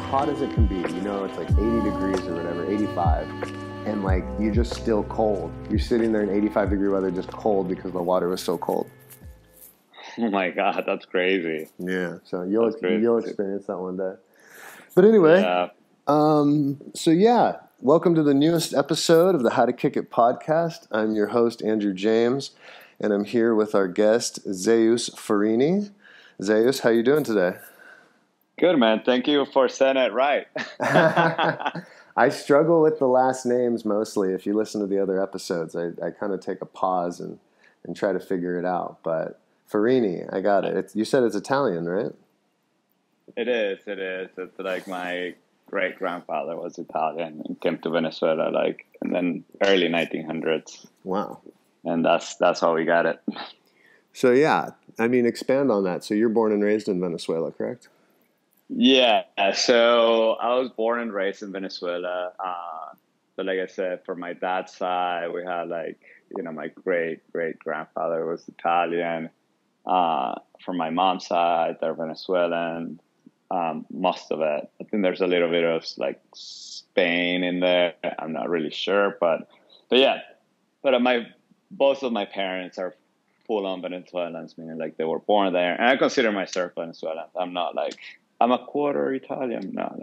Hot as it can be, you know, it's like 80 degrees or whatever, 85, and like you're just still cold. You're sitting there in 85-degree weather just cold because the water was so cold. Oh my God, that's crazy. Yeah, so you'll experience that one day. But anyway, welcome to the newest episode of the How to Kick It podcast. I'm your host, Andrew James, and I'm here with our guest, Zeus Ferrini. Zeus, how you doing today? Good, man. Thank you for saying it right. I struggle with the last names mostly. If you listen to the other episodes, I kind of take a pause and try to figure it out. But Ferrini, I got it. You said it's Italian, right? It is. It's like my great-grandfather was Italian and came to Venezuela in the early 1900s. Wow. And that's how we got it. So, yeah, I mean, expand on that. So you're born and raised in Venezuela, correct? Yeah, so I was born and raised in Venezuela. But like I said, for my dad's side, we had my great-grandfather was Italian. For my mom's side, they're Venezuelan. Most of it. I think there's a little bit of Spain in there. I'm not really sure, but yeah. But both of my parents are full-on Venezuelans, meaning they were born there. And I consider myself Venezuelan. I'm a quarter Italian. No,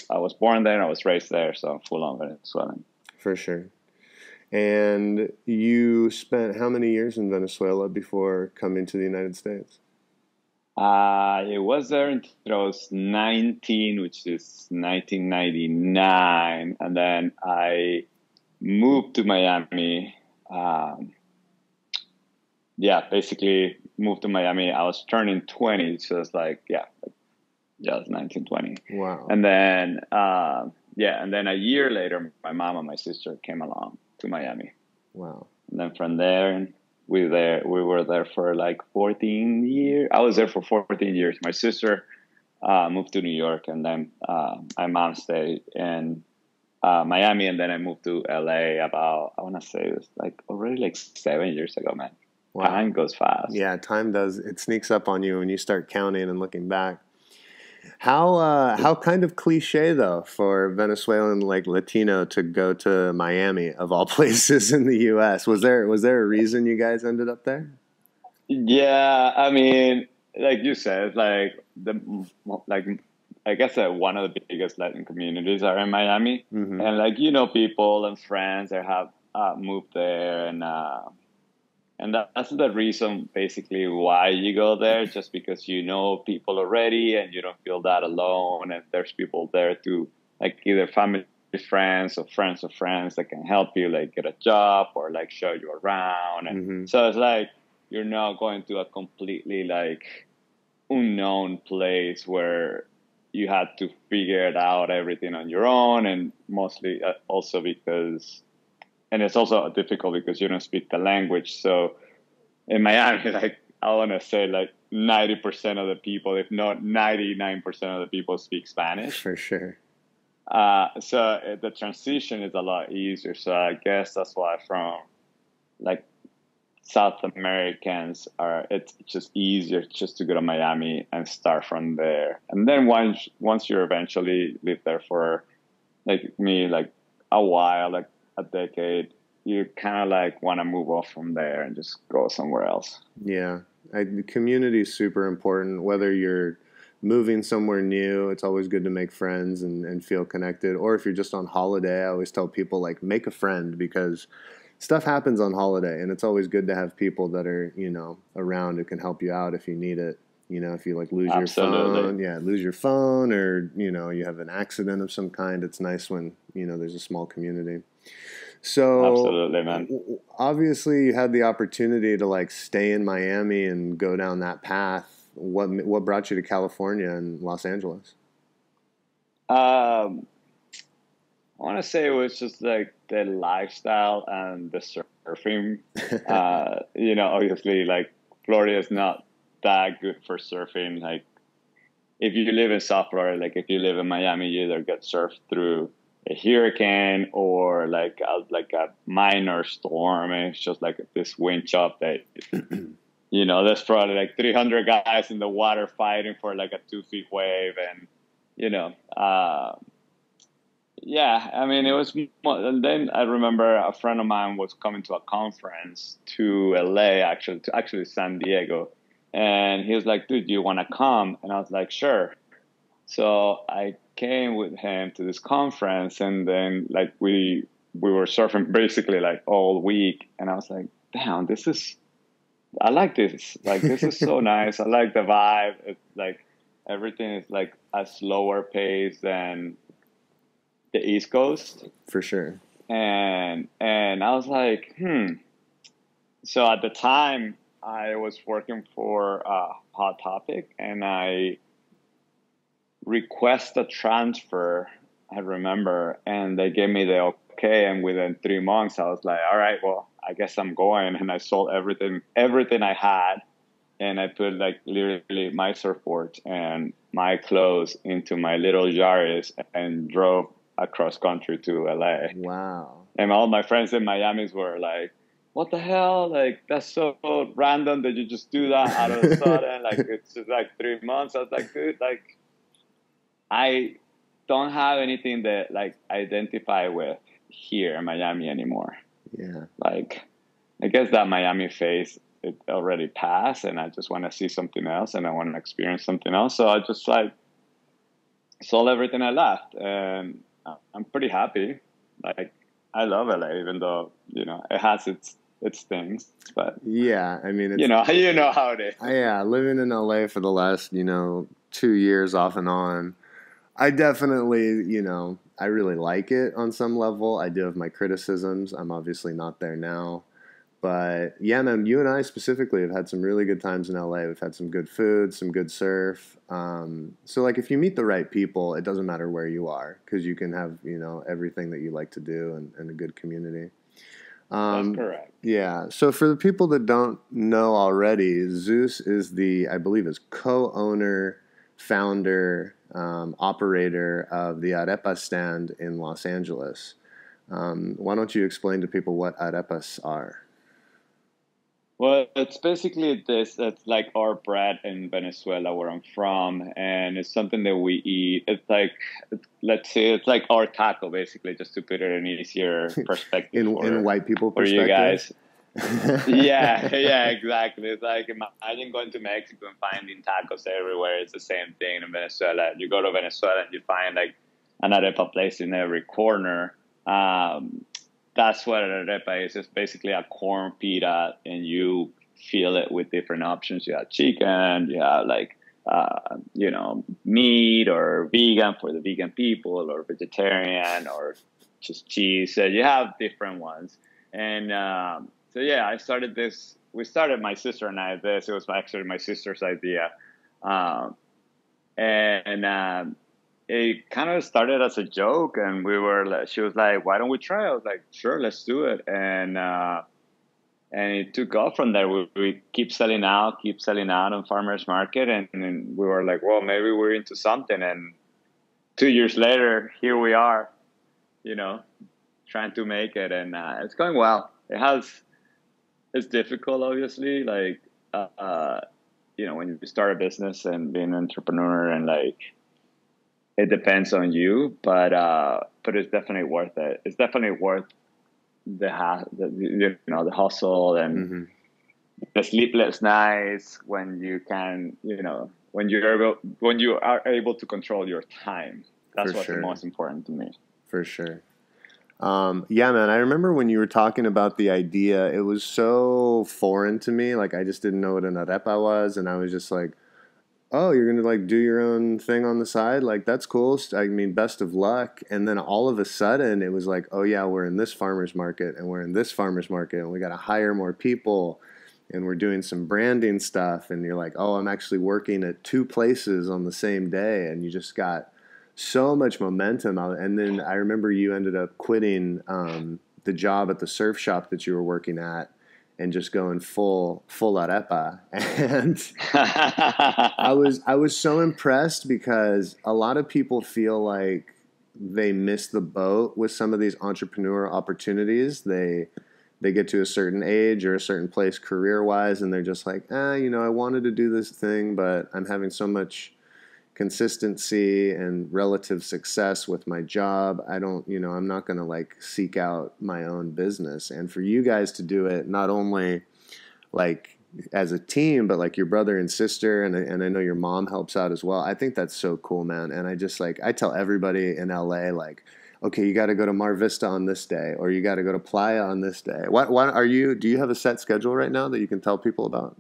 I was born there and I was raised there, so I'm full on Venezuelan. For sure. And you spent how many years in Venezuela before coming to the United States? I was there until I was 19, which is 1999. And then I moved to Miami. Basically moved to Miami. I was turning 20, so it's it was 1920. Wow. And then, and then a year later, my mom and my sister came along to Miami. Wow. And then from there, we were there for 14 years. I was there for 14 years. My sister moved to New York, and then my mom stayed in Miami, and then I moved to LA about, I want to say it was already 7 years ago, man. Wow. Time goes fast. Yeah, time does. It sneaks up on you when you start counting and looking back. How kind of cliche though for Venezuelan Latino to go to Miami of all places in the U.S. Was there a reason you guys ended up there? Yeah, I mean, like you said, I guess one of the biggest Latin communities are in Miami, mm-hmm. and people and friends that have moved there, and that's the reason, basically, why you go there, just because you know people already and you don't feel that alone. And there's people there to, either family, friends of friends that can help you, get a job or, show you around. And mm-hmm. so it's you're not going to a completely, unknown place where you had to figure it out everything on your own. And mostly also because... And it's also difficult because you don't speak the language. So in Miami, I want to say 90% of the people, if not 99% of the people, speak Spanish. For sure. So the transition is a lot easier. So I guess that's why from South Americans it's just easier just to go to Miami and start from there. And then once you eventually live there for me, a while, a decade, you kind of want to move off from there and just go somewhere else. Yeah. The community is super important. Whether you're moving somewhere new, it's always good to make friends and feel connected. Or if you're just on holiday, I always tell people make a friend, because stuff happens on holiday, and it's always good to have people that are, around who can help you out if you need it. If you lose Absolutely. your phone, or, you have an accident of some kind, it's nice when, there's a small community. So absolutely, man. Obviously you had the opportunity to stay in Miami and go down that path. What brought you to California and Los Angeles? I want to say it was just the lifestyle and the surfing. Obviously, like Florida is not that good for surfing. Like if you live in South Florida, like if you live in Miami, you either get surfed through a hurricane or like a minor storm, and it's just like this wind chop that there's probably like 300 guys in the water fighting for like a 2 feet wave, and you know, yeah, I mean, it was. And then I remember a friend of mine was coming to a conference to LA, actually San Diego, and he was like, "Dude, do you want to come?" And I was like, "Sure." So I came with him to this conference, and then like we were surfing basically like all week, and I was like, "Damn, I like this. Like this is so nice. I like the vibe. It's like everything is like a slower pace than the East Coast." For sure. And I was like, So at the time, I was working for Hot Topic, and I request a transfer. I remember, and they gave me the okay. And within 3 months, I was like, all right, well, I guess I'm going. And I sold everything I had, and I put like literally my surfboard and my clothes into my little Yaris and drove across country to LA. Wow. And all my friends in Miami were like, what the hell? Like, that's so random that you just do that out of the sudden. Like, it's just like 3 months. I was like, dude, like, I don't have anything that like identify with here in Miami anymore. Yeah. Like, I guess that Miami phase, it already passed, and I just want to see something else, and I want to experience something else. So I just like sold everything I left, and I'm pretty happy. Like, I love LA, even though it has its things. But yeah, I mean, it's, you know how it is. Yeah, living in LA for the last 2 years off and on, I definitely I really like it on some level. I do have my criticisms. I'm obviously not there now. But yeah, man, you and I specifically have had some really good times in LA. We've had some good food, some good surf. So like if you meet the right people, it doesn't matter where you are because you can have, everything that you like to do and a good community. That's correct. Yeah. So for the people that don't know already, Zeus is I believe is co-owner, founder, operator of the Arepas Stand in Los Angeles. Why don't you explain to people what arepas are? Well, it's basically this. It's like our bread in Venezuela, where I'm from, and it's something that we eat. It's like, let's say, it's like our taco, basically, just to put it in easier perspective in white people for you perspective. guys. Yeah, exactly. It's like imagine going to Mexico and finding tacos everywhere. It's the same thing in Venezuela. You go to Venezuela and you find like an arepa place in every corner. That's what an arepa is. It's basically a corn pita, and you fill it with different options. You have chicken, you have like, meat or vegan for the vegan people, or vegetarian, or just cheese. So you have different ones. And so, yeah, I started this. We started, my sister and I, this. It was actually my sister's idea. And it kind of started as a joke, and she was like, why don't we try? I was like, sure, let's do it. And it took off from there. We keep selling out on farmers market. And we were like, well, maybe we're into something. And 2 years later, here we are, trying to make it. And it's going well. It's difficult, obviously. Like, when you start a business and being an entrepreneur, and like, it depends on you, but it's definitely worth it. It's definitely worth the hustle and the sleepless nights when you can, when you are able to control your time. That's what's the most important to me. For sure. Yeah, man. I remember when you were talking about the idea, it was so foreign to me. Like I just didn't know what an arepa was, and I was just like, oh, you're going to like do your own thing on the side? Like, that's cool. I mean, best of luck. And then all of a sudden it was like, oh yeah, we're in this farmer's market and we're in this farmer's market and we got to hire more people and we're doing some branding stuff. And you're like, oh, I'm actually working at 2 places on the same day. And you just got so much momentum out. And then I remember you ended up quitting the job at the surf shop that you were working at and just going full arepa. And I was so impressed because a lot of people feel like they miss the boat with some of these entrepreneurial opportunities. They get to a certain age or a certain place career-wise, and they're just like, I wanted to do this thing, but I'm having so much consistency and relative success with my job. I'm not going to like seek out my own business. And for you guys to do it, not only like as a team, but like your brother and sister, and I know your mom helps out as well. I think that's so cool, man. And I just like, I tell everybody in LA, like, okay, you got to go to Mar Vista on this day, or you got to go to Playa on this day. Do you have a set schedule right now that you can tell people about?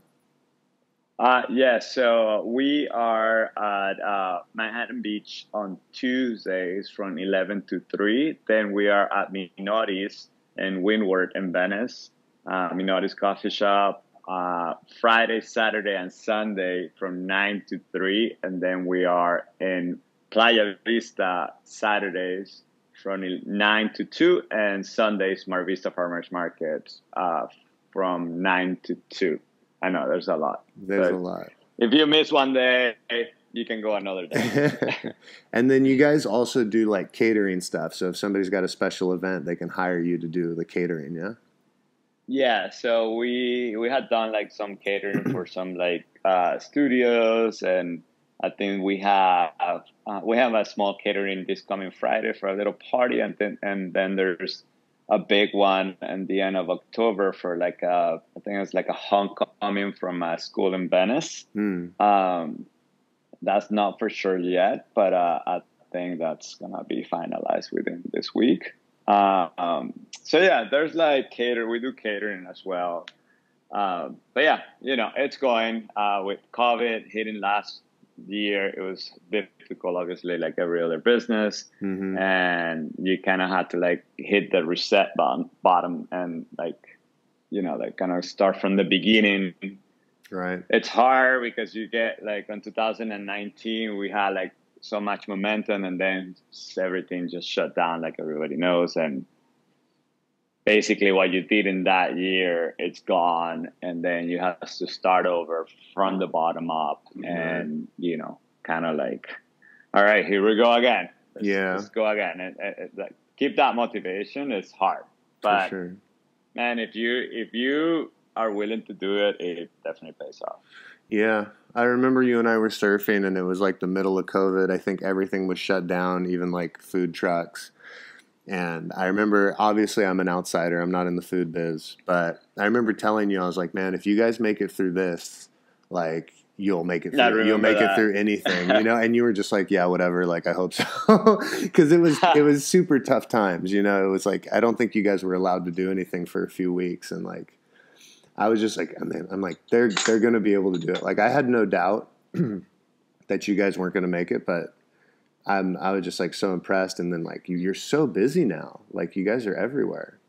Yeah, so we are at Manhattan Beach on Tuesdays from 11 to 3. Then we are at Minotti's in Windward in Venice, Minotti's Coffee Shop, Friday, Saturday, and Sunday from 9 to 3. And then we are in Playa Vista Saturdays from 9 to 2, and Sundays, Mar Vista Farmers Market from 9 to 2. I know there's a lot. There's a lot. If you miss one day, you can go another day. And then you guys also do like catering stuff. So if somebody's got a special event, they can hire you to do the catering, yeah? Yeah, so we had done like some catering for some like studios, and I think we have a small catering this coming Friday for a little party, and then there's a big one at the end of October for like I think it's like a homecoming from a school in Venice. That's not for sure yet, but I think that's gonna be finalized within this week. So yeah, there's like we do catering as well. But yeah, it's going with COVID hitting last year. It was difficult, obviously, like every other business. And you kind of had to like hit the reset bottom and like kind of start from the beginning. Right. It's hard because you get like in 2019 we had like so much momentum, and then everything just shut down, like everybody knows. And basically what you did in that year, it's gone, and then you have to start over from the bottom up. And kind of like, all right, here we go again. Let's go again. And like, keep that motivation. It's hard, but for sure. Man, if you are willing to do it, it definitely pays off. Yeah, I remember you and I were surfing, and it was like the middle of COVID. I think everything was shut down, even like food trucks. And I remember, obviously, I'm an outsider. I'm not in the food biz. But I remember telling you, I was like, man, if you guys make it through this, like, you'll make it through. You'll make it through anything, And you were just like, yeah, whatever. Like, I hope so. Because it was super tough times, It was like, I don't think you guys were allowed to do anything for a few weeks. And, like, I was just like, I'm like, they're going to be able to do it. Like, I had no doubt that you guys weren't going to make it, but I was just like so impressed. And then like, you're so busy now. Like, you guys are everywhere.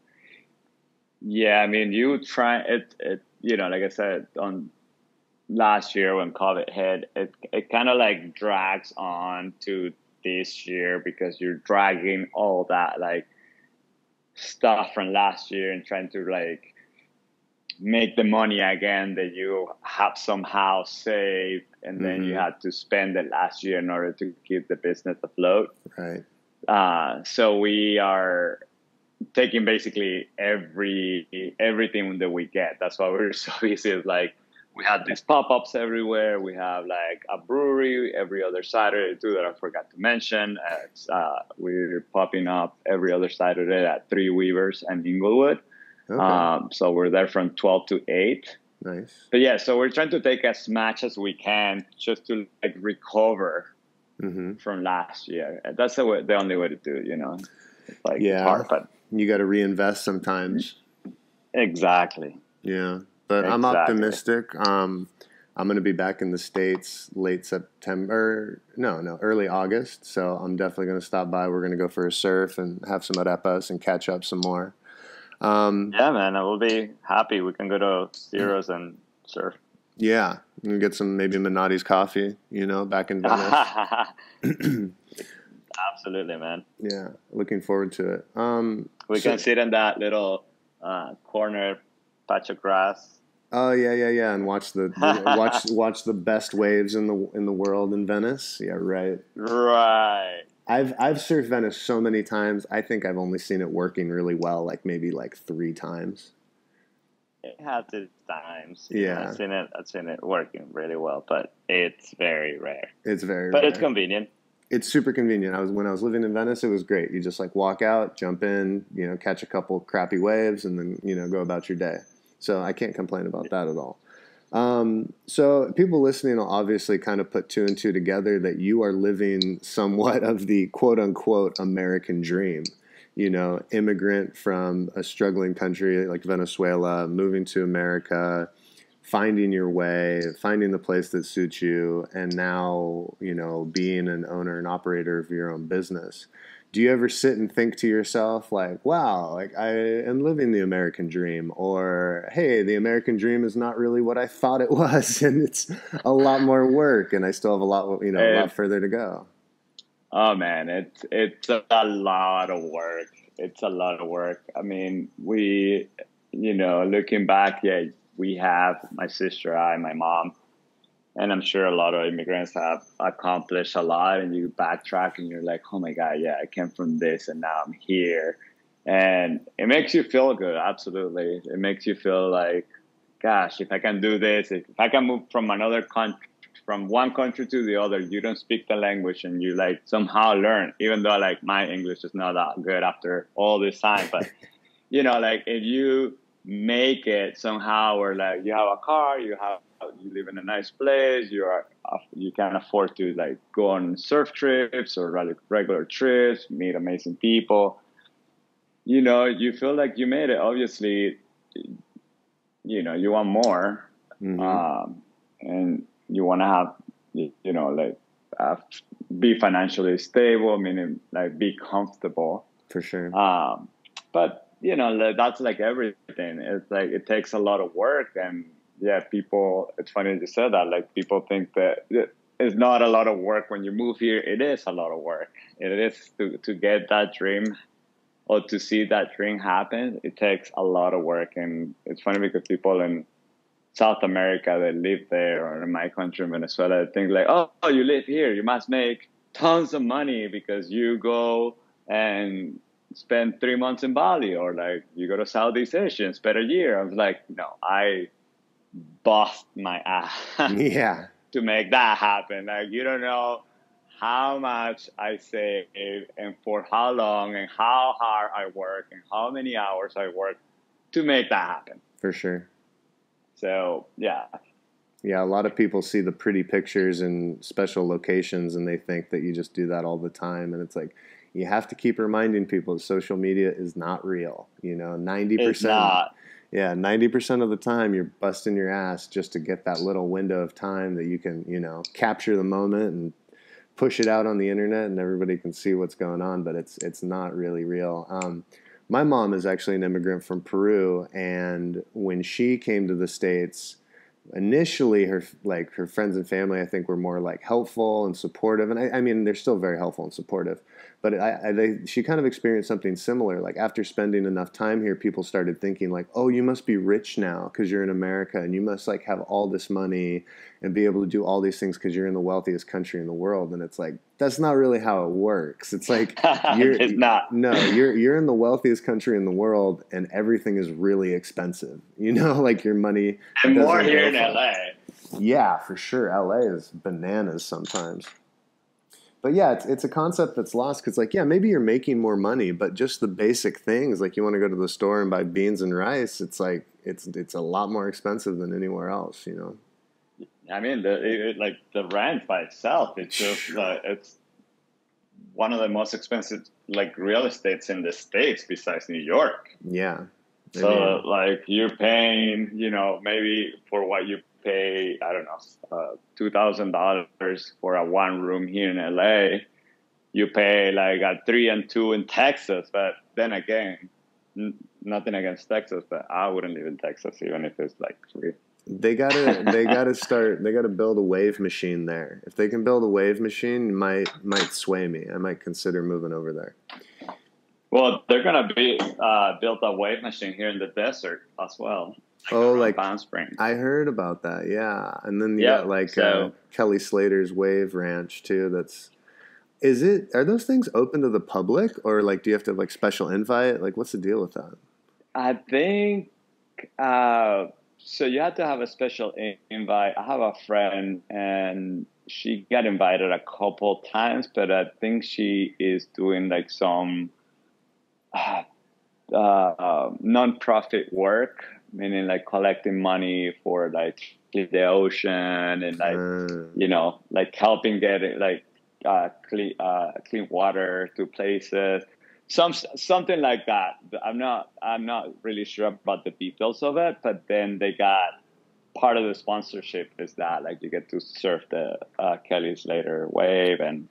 Yeah, I mean, you try it. Like I said, on last year when COVID hit, it kind of like drags on to this year because you're dragging all that like stuff from last year and trying to like make the money again that you have somehow saved, and then you had to spend it last year in order to keep the business afloat. Right. So we are taking basically everything that we get. That's why we're so busy. It's like we have these pop-ups everywhere. We have like a brewery every other Saturday too that I forgot to mention. We're popping up every other Saturday at Three Weavers and Inglewood. Okay. So we're there from 12 to 8. Nice. But yeah, so we're trying to take as much as we can just to like recover from last year. That's the only way to do it, It's like, it's hard, but you got to reinvest sometimes. Exactly. Yeah, but I'm optimistic. I'm going to be back in the States late September. No, early August. So I'm definitely going to stop by. We're going to go for a surf and have some arepas and catch up some more. Yeah, man, I will be happy. We can go to Zeros and surf. Yeah, and get some maybe Minotti's coffee, back in Venice. Absolutely, man. Yeah, looking forward to it. We So can sit in that little corner patch of grass. oh yeah, yeah, yeah, and watch watch the best waves in the world in Venice. Yeah, right. Right. I've surfed Venice so many times. I think I've only seen it working really well, like maybe like three times. It has its times, you know. Yeah, I've seen it working really well, but it's very rare. it's very But it's rare. convenient. It's super convenient. When I was living in Venice, it was great. You just like walk out, jump in, catch a couple crappy waves, and then go about your day. So I can't complain about that at all. So people listening will obviously kind of put two and two together that you are living somewhat of the quote unquote American dream. Immigrant from a struggling country like Venezuela, moving to America, finding your way, finding the place that suits you, and now, being an owner and operator of your own business. Do you ever sit and think to yourself like, wow, like I am living the American dream, or hey, the American dream is not really what I thought it was and it's a lot more work and I still have a lot It, further to go. oh man, it's a lot of work. It's a lot of work. I mean, looking back, yeah, we have my sister, my mom, and I'm sure a lot of immigrants have accomplished a lot. And you backtrack, and you're like, oh my god, yeah, I came from this, and now I'm here, and it makes you feel good. Absolutely, it makes you feel like, gosh, if I can do this, if I can move from another country, from one country to the other, you don't speak the language and you like somehow learn, even though like my English is not that good after all this time. But like if you make it somehow, or like you have a car, you live in a nice place, you can afford to like go on surf trips or regular trips, meet amazing people. You feel like you made it. Obviously, you want more, Mm-hmm. and you want to have, like uh, be financially stable, meaning like be comfortable. For sure. But that's like everything. It's like it takes a lot of work, and yeah, people. It's funny you said that. Like people think that it's not a lot of work when you move here. It is a lot of work. It is to get that dream or to see that dream happen. It takes a lot of work, and it's funny because people in South America that live there, or in my country, in Venezuela, think like, oh, you live here, you must make tons of money because you go and spend 3 months in Bali, or like you go to Southeast Asia and spend a year. I was like, no, I bust my ass Yeah, to make that happen. Like you don't know how much I save and for how long and how hard I work and how many hours I work to make that happen. for sure. So yeah, Yeah, a lot of people see the pretty pictures in special locations and they think that you just do that all the time. And it's like, you have to keep reminding people that social media is not real. it's 90%, not. yeah, 90% of the time you're busting your ass just to get that little window of time that you can, capture the moment and push it out on the internet and everybody can see what's going on, but it's not really real. My mom is actually an immigrant from Peru, and when she came to the States, initially her friends and family I think were more like helpful and supportive, and I mean they're still very helpful and supportive, but she kind of experienced something similar. Like after spending enough time here, people started thinking like, oh, you must be rich now because you're in America, and you must like have all this money and be able to do all these things because you're in the wealthiest country in the world. And it's like, that's not really how it works. It's like It's not. you're in the wealthiest country in the world and everything is really expensive. Like your money And more doesn't here go in far. LA. Yeah, for sure. LA is bananas sometimes. But yeah, it's a concept that's lost because, like, yeah, maybe you're making more money, but just the basic things, like you want to go to the store and buy beans and rice, it's like it's a lot more expensive than anywhere else. I mean, like the rent by itself, it's just it's one of the most expensive like real estates in the States besides New York. Yeah, I So mean, like you're paying, maybe for what you pay, I don't know, $2,000 for a one room here in LA. You pay like a 3 and 2 in Texas, but then again, nothing against Texas, but I wouldn't live in Texas even if it's like free. they gotta build a wave machine there. If they can build a wave machine, might sway me. I might consider moving over there. Well, they're gonna be built a wave machine here in the desert as well, like Oh, around like Palm Springs. I heard about that. Yeah, and then you got Yep. like So Kelly Slater's Wave Ranch too. Is it? Are those things open to the public, or like do you have to have like special invite? Like, what's the deal with that? I think so. You have to have a special invite. I have a friend, and she got invited a couple times, but I think she is doing like some uh, non-profit work, meaning like collecting money for like the ocean and like like helping get it like clean water to places, something like that. I'm not really sure about the details of it, but then they got part of the sponsorship is that like you get to surf the Kelly Slater wave, and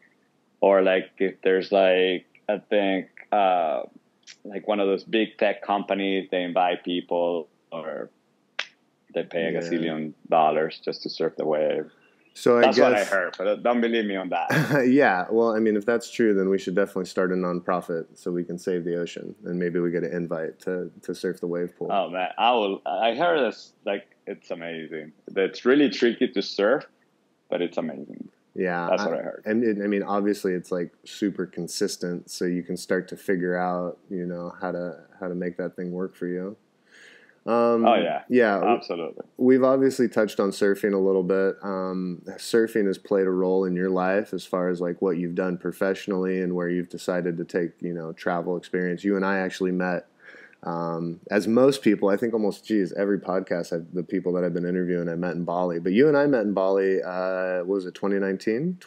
or like if there's like I think like one of those big tech companies, they invite people or they pay a Yeah. gazillion dollars just to surf the wave. So I That's what I guess, heard, but don't believe me on that. yeah. Well, I mean, if that's true, then we should definitely start a nonprofit so we can save the ocean, and maybe we get an invite to surf the wave pool. Oh man, I heard this like it's amazing. It's really tricky to surf, but it's amazing. Yeah, That's what I heard. I mean, obviously, it's like super consistent, so you can start to figure out, how to make that thing work for you. Oh yeah, Yeah, absolutely. we've obviously touched on surfing a little bit. Surfing has played a role in your life as far as like what you've done professionally and where you've decided to take, travel experience. You and I actually met, as most people, I think almost, geez, every podcast, the people that I've been interviewing, I met in Bali. But you and I met in Bali, what was it, 2019?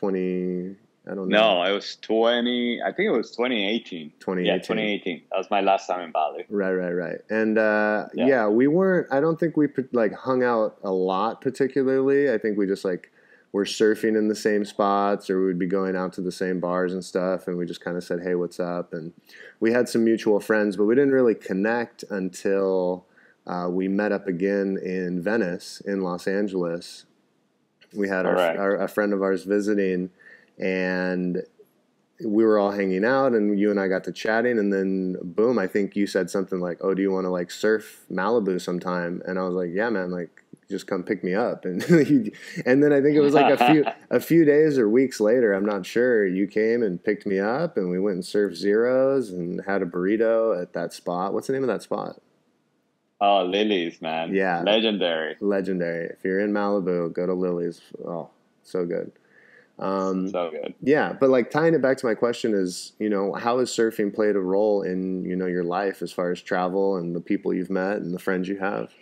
I don't know. No, it was 20. I think it was 2018. 2018. Yeah, 2018. That was my last time in Bali. Right. And yeah, we weren't. I don't think we like hung out a lot particularly. I think we just like were surfing in the same spots, or we'd be going out to the same bars and stuff, and we just kind of said, "Hey, what's up?" And we had some mutual friends, but we didn't really connect until we met up again in Venice, in Los Angeles. We had a friend of ours visiting, and we were all hanging out, and you and I got to chatting, and then boom, I think you said something like, "Oh, do you want to like surf Malibu sometime?" And I was like, "Yeah, man, like just come pick me up." And and then I think it was like a few days or weeks later, I'm not sure, you came and picked me up, and we went and surfed Zeros and had a burrito at that spot. What's the name of that spot? Oh, Lily's, man. Yeah, Legendary. If you're in Malibu, go to Lily's. Oh, so good. So good. Yeah, but like tying it back to my question is, how has surfing played a role in, your life as far as travel and the people you've met and the friends you have?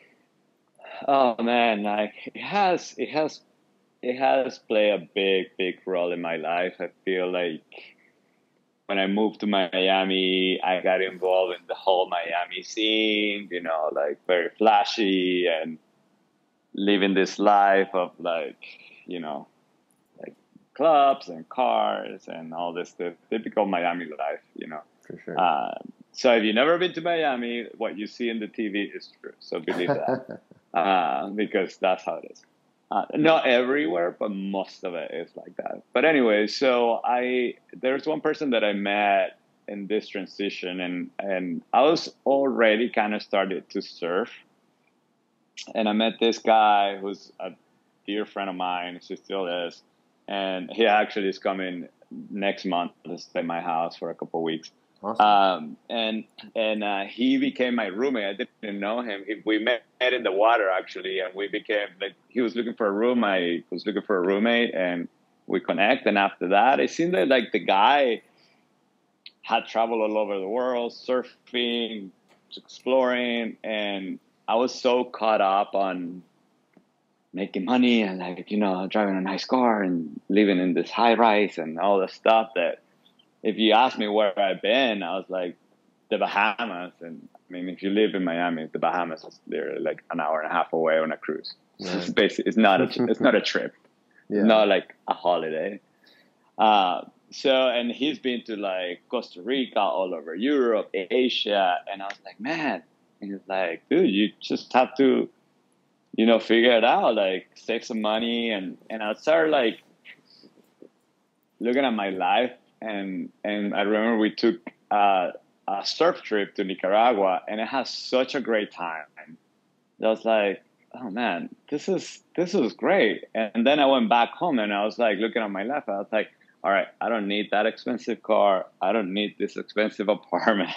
Oh man, like it has played a big role in my life. I feel like when I moved to Miami, I got involved in the whole Miami scene, like very flashy and living this life of like, like clubs and cars and all this stuff. Typical Miami life. For sure. So if you've never been to Miami, what you see in the TV is true. So believe that, because that's how it is. Not everywhere, but most of it is like that. But anyway, so there's one person that I met in this transition, and I was already kind of started to surf, and I met this guy who's a dear friend of mine. She still is, and he actually is coming next month to stay at my house for a couple of weeks. Awesome. And he became my roommate. I didn't know him. We met in the water actually, and we became like, he was looking for a room. I was looking for a roommate, and we connect. And after that, it seemed like the guy had traveled all over the world, surfing, exploring, and I was so caught up on making money and driving a nice car and living in this high rise and all the stuff that, if you ask me where I've been, I was like, the Bahamas. And I mean, if you live in Miami, the Bahamas is literally like an hour and a half away on a cruise. Right. It's basically, it's not a trip. Yeah. It's not like a holiday. And he's been to like Costa Rica, all over Europe, Asia. And I was like, man, and he's like, dude, you just have to, figure it out, like save some money, and I started like looking at my life, and I remember we took a surf trip to Nicaragua, and it had such a great time. I was like, oh man, this is great. And then I went back home and I was like looking at my life. I was like, all right, I don't need that expensive car. I don't need this expensive apartment.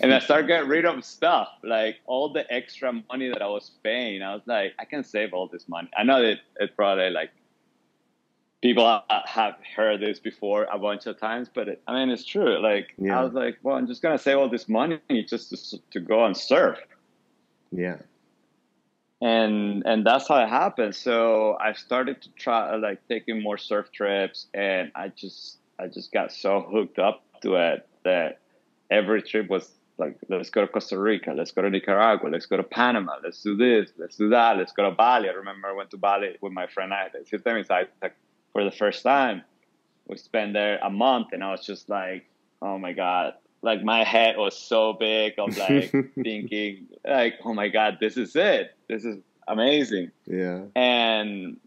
And I started getting rid of stuff, like all the extra money that I was paying. I was like, I can save all this money. I know that it's probably like people have heard this before a bunch of times, but I mean, it's true. Like, I Yeah. was like, well, I'm just going to save all this money just to go and surf. Yeah. And that's how it happened. So I started to try like taking more surf trips, and I just got so hooked up to it that every trip was like, let's go to Costa Rica, let's go to Nicaragua, let's go to Panama, let's do this, let's do that, let's go to Bali. I remember I went to Bali with my friend Isaac for the first time. We spent there a month, and I was just like, oh my god, like my head was so big of like thinking like, oh my god, this is it, this is amazing. Yeah. And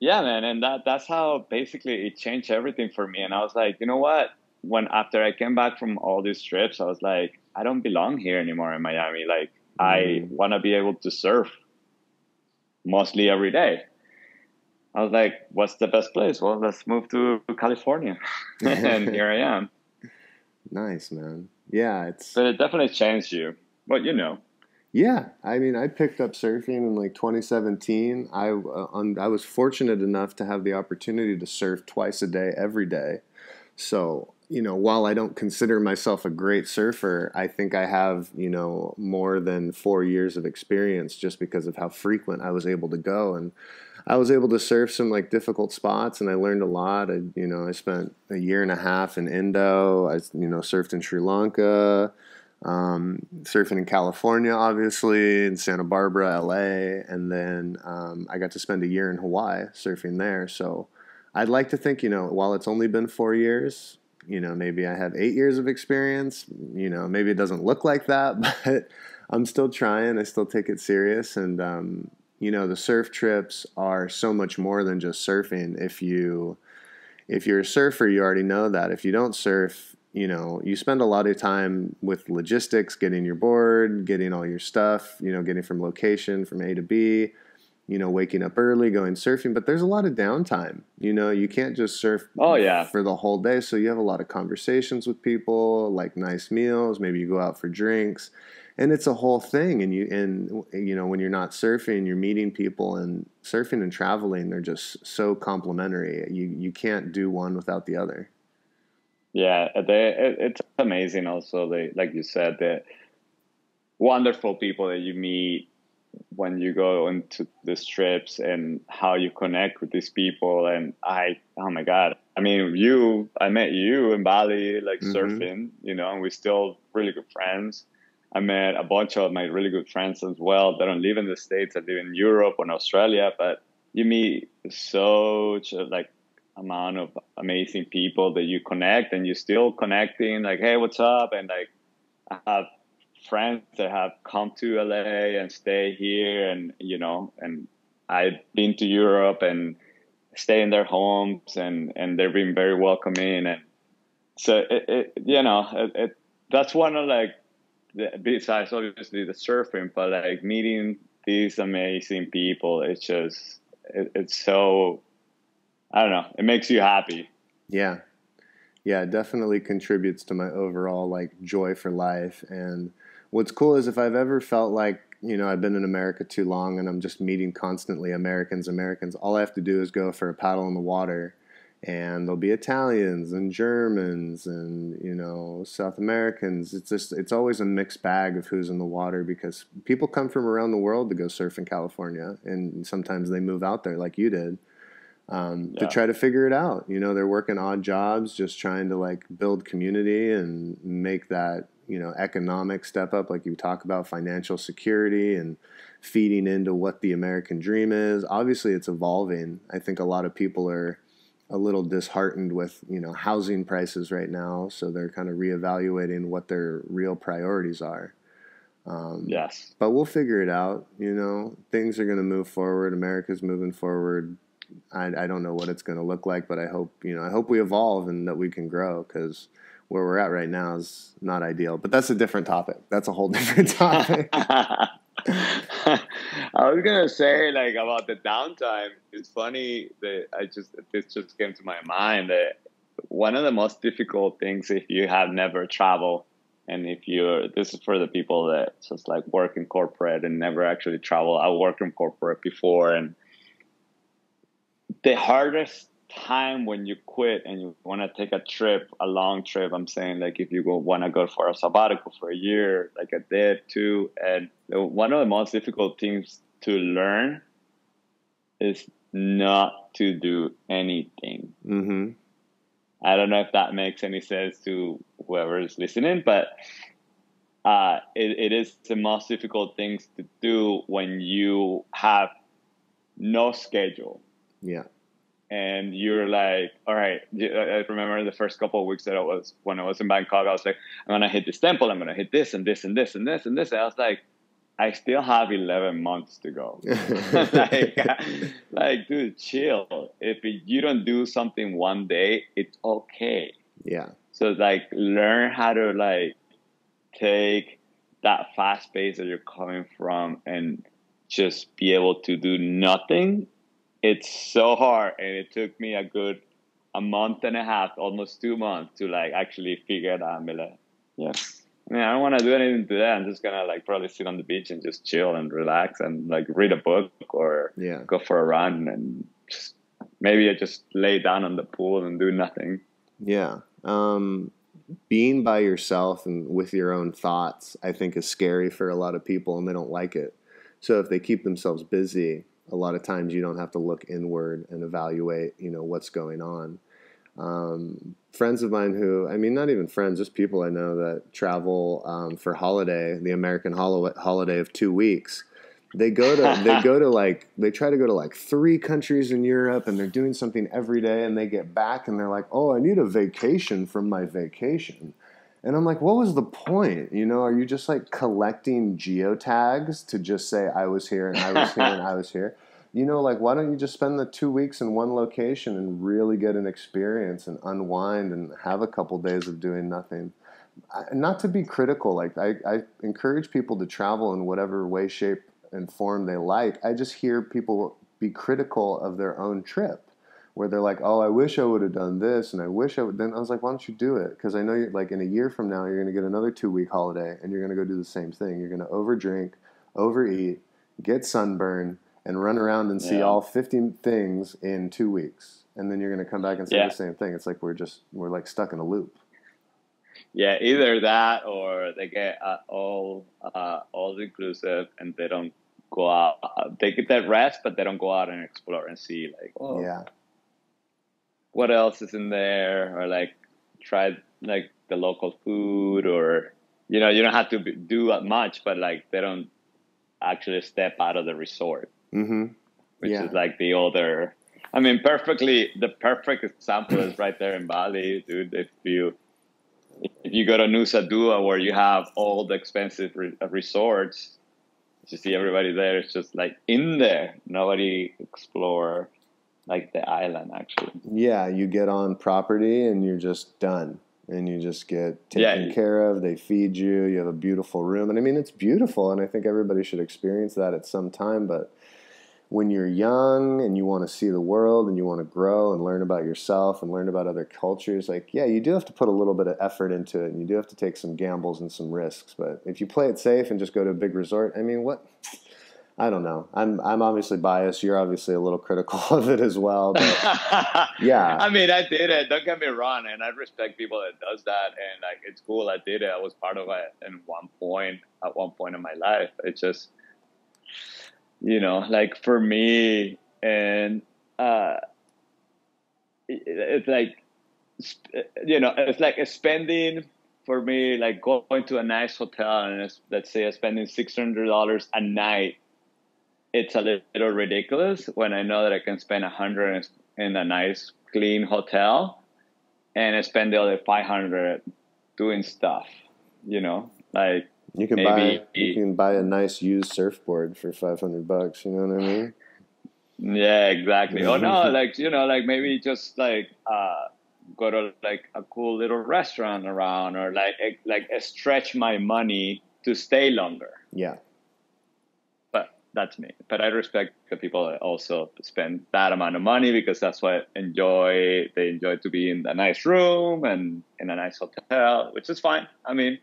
yeah, man, and that's how basically it changed everything for me. And I was like, you know what, when after I came back from all these trips, I was like, I don't belong here anymore in Miami. Like, I Mm. want to be able to surf mostly every day. I was like, what's the best place? Well, let's move to California. And here I am. Nice, man. Yeah, it's But it definitely changed you. But yeah. I mean, I picked up surfing in like 2017. I was fortunate enough to have the opportunity to surf twice a day, every day. So, while I don't consider myself a great surfer, I think I have, more than 4 years of experience just because of how frequent I was able to go. And I was able to surf some like difficult spots, and I learned a lot. I spent a year and a half in Indo. Surfed in Sri Lanka, surfing in California, obviously, in Santa Barbara, LA. And then I got to spend a year in Hawaii surfing there. So I'd like to think, while it's only been 4 years, maybe I have 8 years of experience. Maybe it doesn't look like that, but I'm still trying. I still take it serious. And, the surf trips are so much more than just surfing. If you're a surfer, you already know that. If you don't surf, you spend a lot of time with logistics, getting your board, getting all your stuff, getting from location from A to B, waking up early, going surfing. But there's a lot of downtime. You can't just surf oh yeah, for the whole day. So you have a lot of conversations with people, like nice meals. Maybe you go out for drinks, and it's a whole thing. And when you're not surfing, you're meeting people, and surfing and traveling, they're just so complementary. You can't do one without the other. yeah. It's amazing. Also, like you said, the wonderful people that you meet when you go into these trips, and how you connect with these people. And oh my God, I mean, I met you in Bali, like Mm-hmm. surfing, and we're still really good friends. I met a bunch of my really good friends as well that don't live in the States, that live in Europe or in Australia. But you meet such a like amount of amazing people that you connect, and you're still connecting, like, hey, what's up? And like, I have friends that have come to LA and stay here, and and I've been to Europe and stay in their homes, and they've been very welcoming. And so that's one of like besides obviously the surfing, but like meeting these amazing people, it's so, I don't know, it makes you happy. Yeah. Yeah, it definitely contributes to my overall like joy for life. And what's cool is if I've ever felt like, I've been in America too long and I'm just meeting constantly Americans, all I have to do is go for a paddle in the water, and there'll be Italians and Germans and, South Americans. It's always a mixed bag of who's in the water, because people come from around the world to go surf in California, and sometimes they move out there like you did, to Yeah. try to figure it out. They're working odd jobs, just trying to like build community and make that, economic step up, like you talk about financial security and feeding into what the American dream is. Obviously, it's evolving. I think a lot of people are a little disheartened with, housing prices right now, so they're kind of reevaluating what their real priorities are. Yes. But we'll figure it out. Things are going to move forward. America's moving forward. I don't know what it's going to look like, but I hope we evolve and that we can grow, because where we're at right now is not ideal. But that's a different topic. That's a whole different topic. I was gonna say, like, about the downtime. It's funny that this just came to my mind that one of the most difficult things, if you have never traveled, and this is for the people that just like work in corporate and never actually travel. I worked in corporate before, and the hardest time when you quit and you want to take a trip, a long trip, I'm saying, like, if you want to go for a sabbatical for a year, like I did too, and one of the most difficult things to learn is not to do anything. Mm-hmm. I don't know if that makes any sense to whoever is listening, but it is the most difficult things to do when you have no schedule. Yeah. And you're like, all right. I remember the first couple of weeks when I was in Bangkok, I was like, I'm going to hit this temple. I'm going to hit this and this and this and this and this. And I was like, I still have 11 months to go. like, dude, chill. If you don't do something one day, it's okay. Yeah. So like, learn how to like take that fast pace that you're coming from and just be able to do nothing. It's so hard, and it took me a month and a half, almost 2 months, to like actually figure it out and be like, yeah, I mean, I don't want to do anything today. I'm just gonna like probably sit on the beach and just chill and relax and like read a book or go for a run, and just maybe I just lay down on the pool and do nothing. Yeah. Being by yourself and with your own thoughts, I think, is scary for a lot of people, and they don't like it. So if they keep themselves busy, a lot of times you don't have to look inward and evaluate, what's going on. Friends of mine I mean, not even friends, just people I know that travel for holiday, the American holiday of 2 weeks. They try to go to like 3 countries in Europe, and they're doing something every day, and they get back and they're like, oh, I need a vacation from my vacation. And I'm like, what was the point? Are you just like collecting geotags to just say I was here and I was here and I was here? Like, why don't you just spend the 2 weeks in one location and really get an experience and unwind and have a couple days of doing nothing? Not to be critical, like I encourage people to travel in whatever way, shape, and form they like. I just hear people be critical of their own trip, where they're like, oh, I wish I would have done this, and I wish I would. Then I was like, why don't you do it? Because I know you're like, in a year from now, you're going to get another 2 week holiday, and you're going to go do the same thing. You're going to overdrink, overeat, get sunburn, and run around and see all 50 things in 2 weeks. And then you're going to come back and say the same thing. It's like we're like stuck in a loop. Yeah, either that or they get all inclusive, and they don't go out. They get that rest, but they don't go out and explore and see, like, what else is in there, or like try like the local food, or you don't have to do that much, but like they don't actually step out of the resort, which is like the other. I mean, the perfect example is right there in Bali, dude. If you go to Nusa Dua, where you have all the expensive resorts, you see everybody there. It's just like in there. Nobody explore like the island, actually. Yeah, you get on property and you're just done. And you just get taken care of. They feed you. You have a beautiful room. And I mean, it's beautiful. And I think everybody should experience that at some time. But when you're young and you want to see the world and you want to grow and learn about yourself and learn about other cultures, like, yeah, you do have to put a little bit of effort into it, and you do have to take some gambles and some risks. But if you play it safe and just go to a big resort, I mean, what? I don't know. I'm obviously biased. You're obviously a little critical of it as well. But yeah. I mean, I did it. Don't get me wrong, and I respect people that does that, and like it's cool. I did it. I was part of it at one point in my life. It's just, like for me, and it's like, it's like spending, for me, like going to a nice hotel and let's say spending $600 a night. It's a little ridiculous when I know that I can spend 100 in a nice clean hotel and I spend the other 500 doing stuff, like You maybe. can buy a nice used surfboard for $500. You know what I Yeah, exactly. Oh no, mean? like like maybe just like go to like a cool little restaurant around, or like stretch my money to stay longer. Yeah. But that's me. But I respect the people that also spend that amount of money, because that's what they enjoy to be in a nice room and in a nice hotel, which is fine. I mean,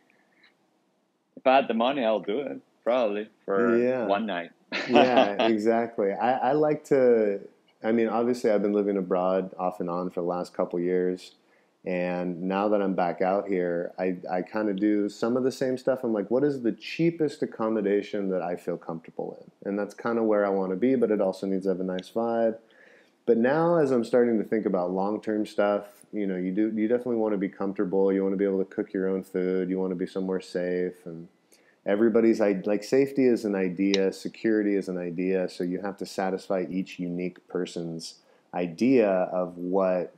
if I had the money, I'll do it probably for Yeah. one night. Yeah, exactly. I like to, I mean, obviously, I've been living abroad off and on for the last couple years. And now that I'm back out here, I kind of do some of the same stuff. I'm like, what is the cheapest accommodation that I feel comfortable in? And that's kind of where I want to be, but it also needs to have a nice vibe. But now, as I'm starting to think about long-term stuff, you definitely want to be comfortable. You want to be able to cook your own food. You want to be somewhere safe, and like safety is an idea, security is an idea, so you have to satisfy each unique person's idea of what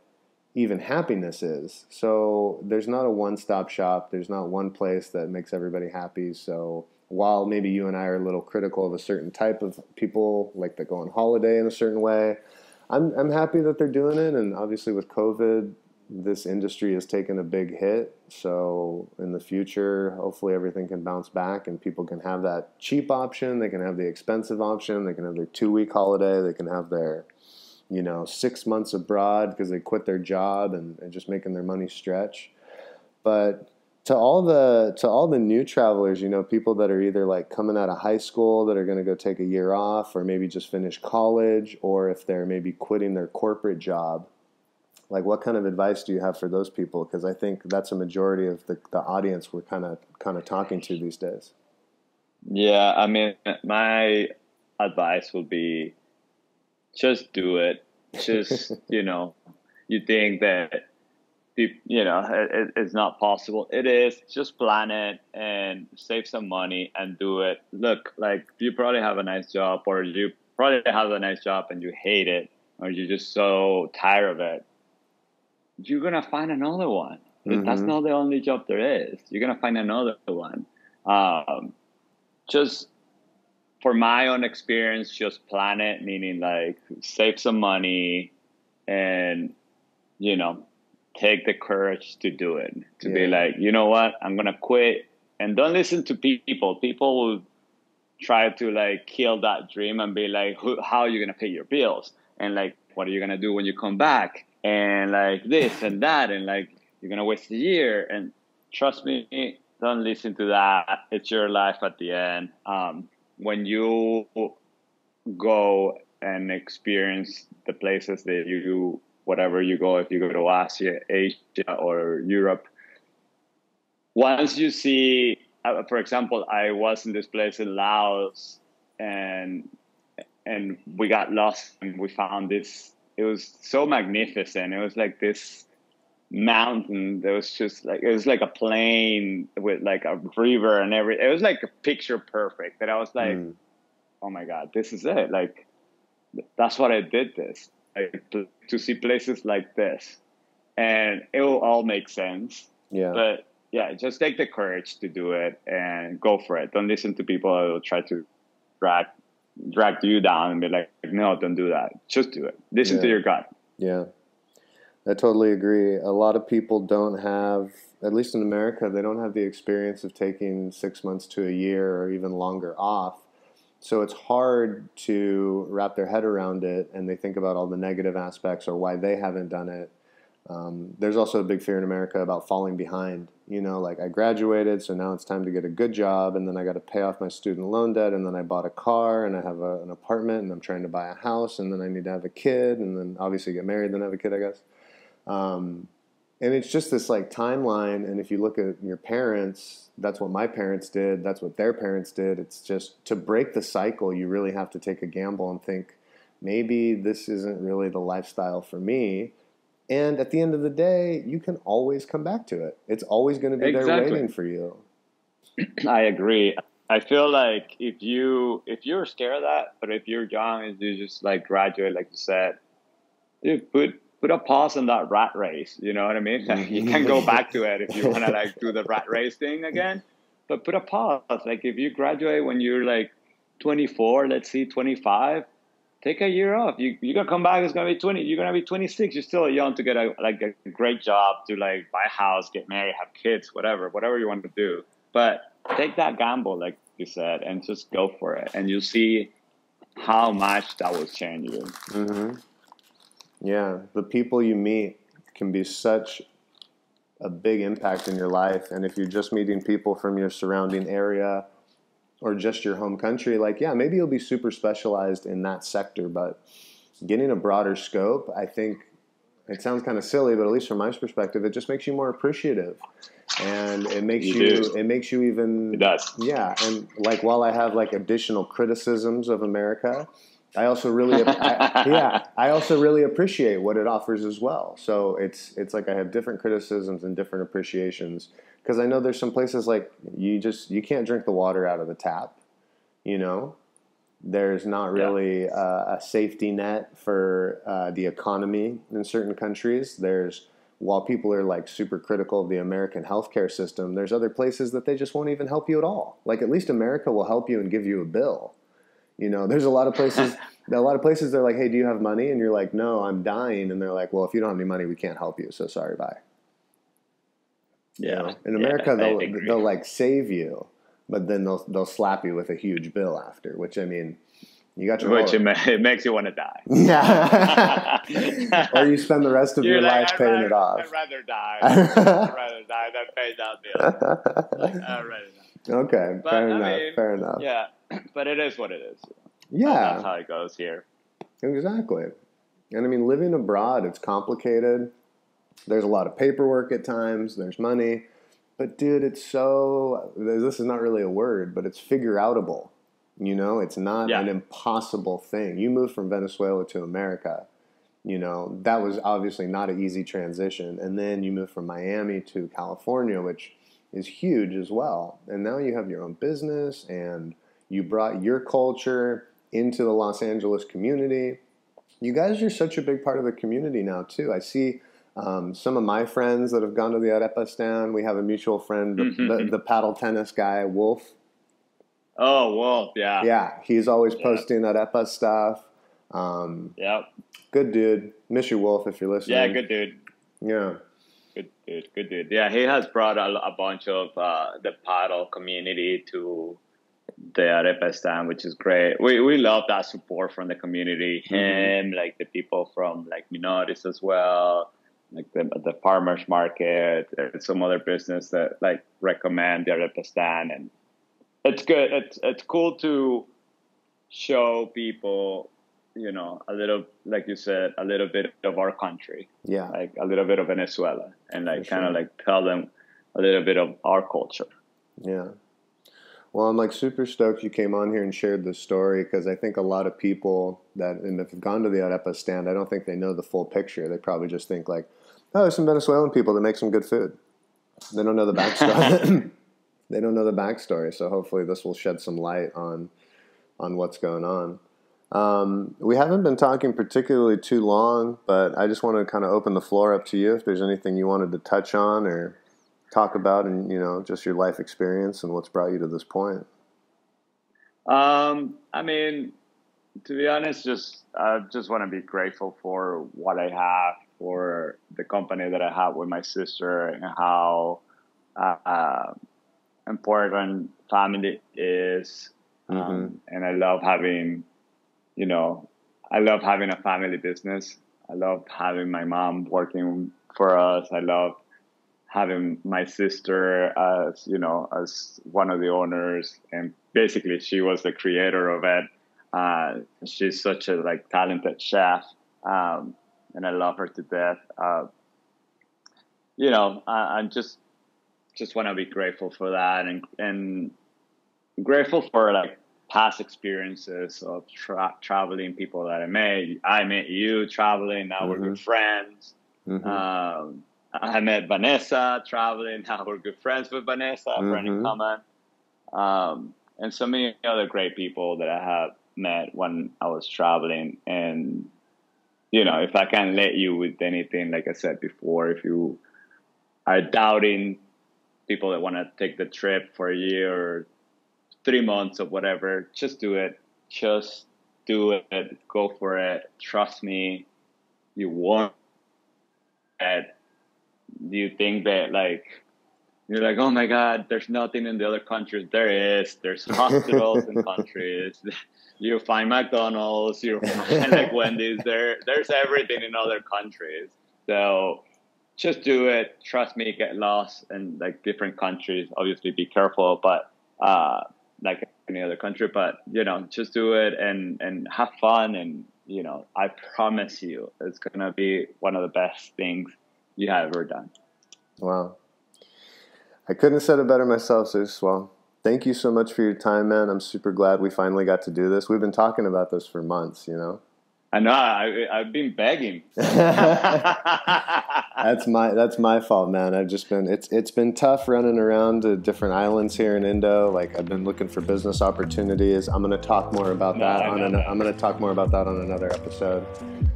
even happiness is. So there's not a one-stop shop. There's not one place that makes everybody happy. So while maybe you and I are a little critical of a certain type of people, like that go on holiday in a certain way, I'm happy that they're doing it. And obviously with COVID, this industry has taken a big hit. So in the future, hopefully everything can bounce back and people can have that cheap option. They can have the expensive option. They can have their 2 week holiday. They can have their 6 months abroad because they quit their job and just making their money stretch. But to all the new travelers, people that are either like coming out of high school that are going to go take a year off, or maybe just finish college, or if they're maybe quitting their corporate job, like what kind of advice do you have for those people? Because I think that's a majority of the audience we're kind of talking to these days. Yeah, I mean, my advice would be just do it. Just, you think that, it's not possible. It is. Just plan it and save some money and do it. Look, like you probably have a nice job, or you probably have a nice job and you hate it, or you're just so tired of it. You're going to find another one. That's Mm-hmm. not the only job there is. You're going to find another one. Um, just for my own experience, just plan it, meaning like save some money and, you know, take the courage to do it, to be Yeah. like, you know what, I'm going to quit. And don't listen to people. People will try to like kill that dream and be like, how are you going to pay your bills? And like, what are you going to do when you come back? And like this and that. And like, you're going to waste a year. And trust me, don't listen to that. It's your life at the end. When you go and experience the places that you, whatever you go, if you go to Asia or Europe, once you see, for example, I was in this place in Laos, and we got lost and we found this. It was so magnificent. It was like this mountain that was just like, it was like a plain with like a river and every. It was like a picture perfect. That I was like, Mm. oh my god, this is it. Like that's what I did this. Like to see places like this, and it will all make sense. Yeah. But yeah, just take the courage to do it and go for it. Don't listen to people who will try to drag drag you down and be like, no, don't do that. Just do it. Listen to Yeah. your gut. Yeah. I totally agree. A lot of people don't have, at least in America, they don't have the experience of taking 6 months to a year or even longer off. So it's hard to wrap their head around it, and they think about all the negative aspects or why they haven't done it. There's also a big fear in America about falling behind. Like I graduated, so now it's time to get a good job, and then I got to pay off my student loan debt, and then I bought a car, and I have an apartment, and I'm trying to buy a house, and then I need to have a kid, and then obviously get married, then have a kid, I guess. Um, and it's just this like timeline. And if you look at your parents, that's what my parents did. That's what their parents did. It's just to break the cycle, you really have to take a gamble and think, maybe this isn't really the lifestyle for me. And at the end of the day, you can always come back to it. It's always going to be there Exactly. waiting for you. I agree. I feel like if you're scared of that, but if you're young and you just like graduate, like you said, dude, put a pause on that rat race. You know what I mean? Like, you can go back to it if you want to like do the rat race thing again. but put a pause. Like if you graduate when you're like 24, let's see, 25, take a year off. You're gonna come back. It's gonna be 20. You're gonna be 26. You're still young to get a great job, to like buy a house, get married, have kids, whatever you want to do. But take that gamble, like you said, and just go for it, and you'll see how much that will change you. Mm-hmm. Yeah, the people you meet can be such a big impact in your life, and if you're just meeting people from your surrounding area or just your home country, like, yeah, maybe you'll be super specialized in that sector, but getting a broader scope, I think it sounds kind of silly, but at least from my perspective, it just makes you more appreciative, and it makes you even, it does. Yeah. And like, while I have like additional criticisms of America, I also really, I also really appreciate what it offers as well. So it's like I have different criticisms and different appreciations, because I know there's some places like you can't drink the water out of the tap, you know. There's not really a safety net for the economy in certain countries. While people are like super critical of the American healthcare system, there's other places that they just won't even help you at all. Like, at least America will help you and give you a bill. You know, there's a lot of places they're like, hey, do you have money? And you're like, no, I'm dying. And they're like, well, if you don't have any money, we can't help you. So sorry, bye. Yeah. You know? In America, they'll like save you, but then they'll slap you with a huge bill after, which, I mean, you got your it makes you want to die. Yeah. Or you spend the rest of your life paying it off. I'd rather die. I'd rather die than pay that bill. I'd rather die. Okay, but, fair enough. Yeah, but it is what it is. Yeah. That's how it goes here. Exactly. And I mean, living abroad, it's complicated. There's a lot of paperwork at times. There's money. But dude, this is not really a word, but it's figure-outable. You know, it's not an impossible thing. You moved from Venezuela to America. You know, that was obviously not an easy transition. And then you moved from Miami to California, which is huge as well. And now you have your own business, and you brought your culture into the Los Angeles community. You guys are such a big part of the community now, too. I see some of my friends that have gone to the Arepas Stand. We have a mutual friend, the paddle tennis guy, Wolf. Oh, Wolf, yeah. Yeah, he's always posting Arepas stuff. Yep. Good dude. Miss you, Wolf, if you're listening. Yeah, good dude. Yeah. Good dude. Yeah, he has brought a bunch of the paddle community to the Arepas Stand, which is great. We love that support from the community. Him, like the people from like minorities as well, like the farmers market, and some other business that like recommend the Arepas Stand, and it's good. It's cool to show people, you know, a little, like you said, a little bit of our country. Yeah. Like a little bit of Venezuela, and like kind of like tell them a little bit of our culture. Yeah. Well, I'm like super stoked you came on here and shared this story, because I think a lot of people that have gone to the Arepas Stand, I don't think they know the full picture. They probably just think like, oh, there's some Venezuelan people that make some good food. They don't know the backstory. They don't know the backstory. So hopefully this will shed some light on what's going on. We haven't been talking particularly too long, but I just want to kind of open the floor up to you if there's anything you wanted to touch on or talk about, and, you know, just your life experience and what's brought you to this point. I mean, to be honest, I just want to be grateful for what I have, for the company that I have with my sister, and how important family is. And I love having, you know, a family business. I love having my mom working for us. I love having my sister as, you know, as one of the owners, and basically she was the creator of it. She's such a like talented chef, and I love her to death. You know, I just want to be grateful for that, and grateful for like past experiences of traveling, people that I met you traveling. Now we're good friends. I met Vanessa traveling. Now we're good friends with Vanessa, a friend in common. And so many other great people that I have met when I was traveling. And, you know, if I can let you with anything, like I said before, if you are doubting people that want to take the trip for a year or 3 months or whatever, just do it. Just do it. Go for it. Trust me. You want it. Do you think that like, you're like, oh my God, there's nothing in the other countries. There is. There's hospitals in countries. You find McDonald's. You find like Wendy's. There's everything in other countries. So just do it. Trust me. Get lost in like different countries. Obviously, be careful, but like any other country. But just do it and have fun. And I promise you, it's gonna be one of the best things you have ever done. Wow. I couldn't have said it better myself, Zeus. Well, thank you so much for your time, man. I'm super glad we finally got to do this. We've been talking about this for months, I know. I've been begging. That's my fault, man. It's been tough running around to different islands here in Indo. Like I've been looking for business opportunities. I'm going to talk more about that I'm going to talk more about that on another episode.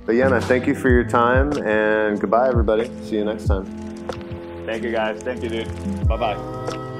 But yeah, man, thank you for your time and goodbye, everybody. See you next time. Thank you, guys. Thank you, dude. Bye-bye.